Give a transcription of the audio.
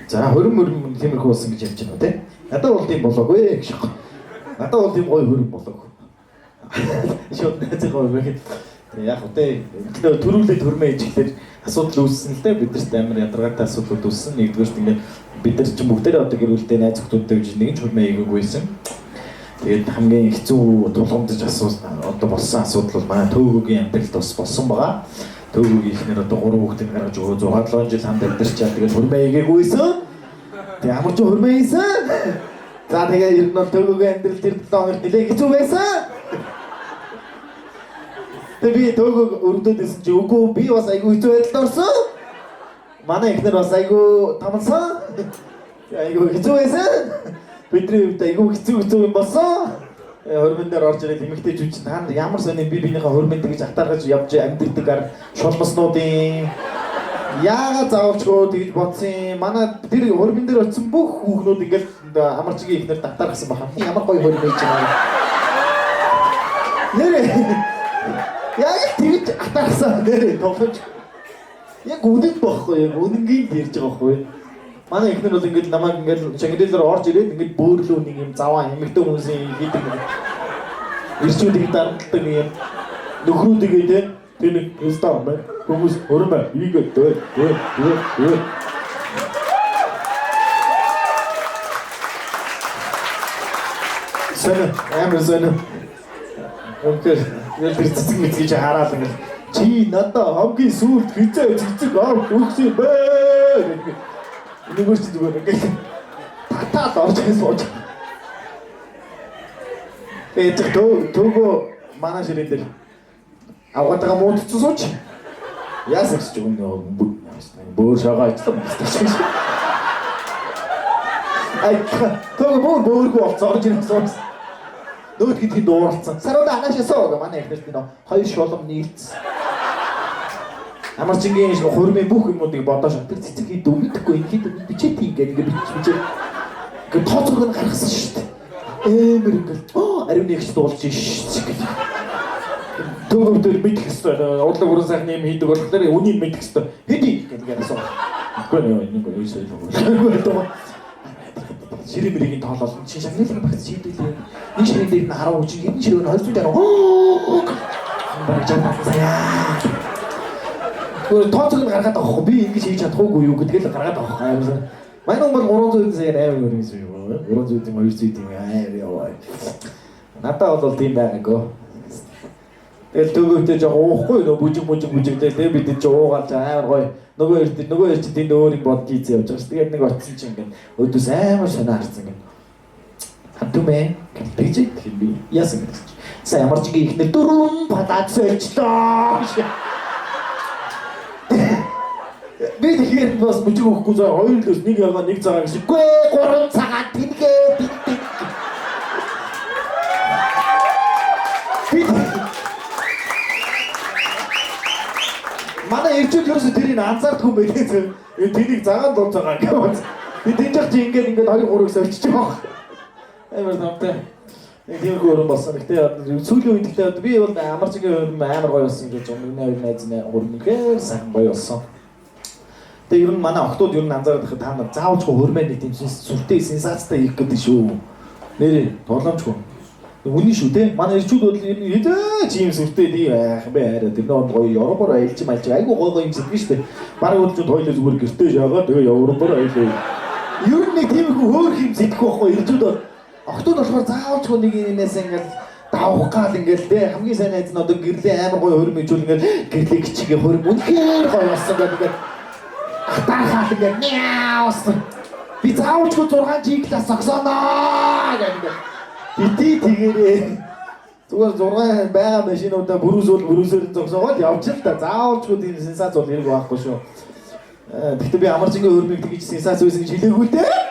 За хөрөм тиймэрхүү болсон гэж ярьж байна тий. Надад бол тийм болоогүй гэж. Надад бол тийм гоё хөрөм болоогүй. Шууд найзгаа өгөх. Яг үтэй төрүүлээд хөрмөө ижиглээр асуудал үүссэн л дээ. Бидэрт амар ядаргаатай асуудлууд үүссэн. Нэгдүгээрт ингээд бид нар ч бүгдээрээ одоо гэр бүлтэй найз охтуудтай гэж нэг ч хөрмөө ийгээгүйсэн. Тэгээд хамгийн хэцүү тулгамдж одоо болсон асуудал бол манай төөгөөгийн амьдралд бас болсон байгаа. Төөгөөгийн ихнэр одоо 3 хүүхдийг гаргаж өгөө 6-7 жил хамт амьдарчаад тэгээд хөрмөө ийгээгүйсэн. Тэгээд ямар ч хөрмөө ийсэн. За тэгээд ер нь бол төөгөөгийн амьдрал тэр 7 хоног нэлээд хэцүү байсан. Тэгээд би төөгөө өргөдөд исэн чи үгүй би бас айгүй хэцүү байдалд орсон. Манай ихнэр бас айгүй тамалсан. Айгүй хэцүү байсан. Бидний хувьд айгүй хэцүү юм болсон. Хөрмөн дээр орж ирээд эмэгтэй жүжиг та ямар сони би бинийхээ хөрмөнд гэж атааргаж явж амьдэрдэг шулмаснуудын яагаад заавчгүй тэгж бодсон. Манай тэр хөрмөн дээр очсон бүх хүүхнүүд ингээд амарчгийн ихнэр татааргасан баха. Ямар гоё хөрмөн гэж байна. Нэрээ яг тэгж атаарсан нэрээ тоглож. Яг үнэнд байхгүй яг үнэнгийн ярьж байгаа байхгүй. Манай ихнэр бол ингээд намайг ингээд шангилэлээр орж ирээд ингээд бөөрлөө нэг юм заваа эмэгтэй хүмүүсийн хийдэг ирчүүдийг дарамтдаг юм нөхрүүдийг тэ нэг став мэ хүмүүс өрмө ийгээд Сэна амар сэна өнтер яг тэр цэцэг мэдгийж хараад ингээд чи надаа хамгийн сүүлд хизээ цэцэг авах үгсэн бэ. Нэгөөч зүгээр ингээд татаад орж ирсэн сууж. Тэгээд төөгөө манай ширээ дээр авгаатайгаа муудсан сууж. Яасан ч юм бөөр шагаа ицсэн байна. Ай төөгөө бөөргөө олцоо орж ирсэн сууж. Нөөд хэд дууралцсан. Саруда анаашаа суугаа манай ихнэрт нөө хоёр шулам нийлцсэн. Амарчингийн хөрмийн бүх юмнуудыг бодож тэр цэцэг хийд өгөхгүй ингээд бичээд ингээд бичээ. Ингээд тооцоог нь гаргасан шүү дээ. Эмэр ингээд ариун нэгч дуулж шүү. Төөгөө мэдэх хэвээр урлаг уран сайхны юм хийдэг болохоор үнийг мэдэх хэвээр хэдий гэдэг асуу. Үгүй нэг үеэс л ширээ мэрийн тоолол чи шагналын багц шийдэлээ. Нэг ширээ дээр нь 10 үчиг хэдэн ширээ нь 20 дээр баг жаатаа. Гүр тооцоог нь гаргаад авахгүй би ингэж хийж чадахгүй юу гэдгээл гаргаад авах аимсан. Манай хүн бол 300 сая аим өрөөс юу. 300 200 юм аим яваа. Надад бол тийм байгаагүй. Тэгэл төгөөтэй жоо уухгүй нөө бүжиг дээ бид чи уугаал амар гоё. Нөгөө эрт тийм өөр юм бод хийц явж байгаа ш. Тэгээд нэг очсон чи ингээд өдөөс амар санаа харсан ингээд. Хатумэ гэж хэлби. Яасан гэж. Сайн ямар ч ихнэ дөрөв падаад сольчлоо. Би тэгэхээр бас бүжиг өгөхгүй заа хоёр лөөс нэг ягаа нэг цагаан гэсэхгүй 3 цагаан тэнгээ. Манай ирчүүд ерөөсө тэрийг анзаардгүй байлээ. Тэнийг цагаан дуу цагаан гэж. Би тэнцэх чи ингээд 23-ыг сольчих жоох. Амар намтай. Нэг тийм гөрөн болсон. Гэтэ сүүлийн үед гэхдээ би бол амарчгийн амар гоё болсон гэж өмнө найзны хөрмөнхээр сайн гоё болсон. Тэгээ ер нь манай охтууд ер нь анзаараад байхад та нар заавалчгүй хөрмөө нэг тийм сүртэй сенсацтай хийх гэдэг шүү. Нэрээ тулаамжгүй. Үнэн шүү те. Манай ирчүүд бол ер нь хэдээ чи юм сүртэй тийм байх юм бэ арай. Тэр нөө гоё Европоор аялж малж айгу гоё юм сэтгэв штэ. Бараг өдөрт хоёлоо зүгээр гэртээ жагаа тэгээ Европоор аялаа. Ер нь нэг тийм хөөх юм сэтгэх байхгүй ирчүүд бол охтууд болохоор заавалчгүй нэг юмээс ингээл давах гал ингээл те хамгийн сайн найз нь одоо гэрлээ амар гоё хөрмөө ижүүл ингээл гэрлээ гिचгээ хөрмөө үнэхээр гоё болсон гэдэг. Атархаад ингээд мяус. Би заавалчгүй 6 G класс зогсооноо гэдэг. Бити тэгэрээ. Зүгээр 6 байгаа машинуудаа бүрүүсээр зогсоогоод явж л та. Заавалчгүй тийм сенсац бол хэрэг байхгүй шүү. Гэхдээ би амарчингийн хөрмийг тэгж сенсац байсан гэж хэлээгүй дээ.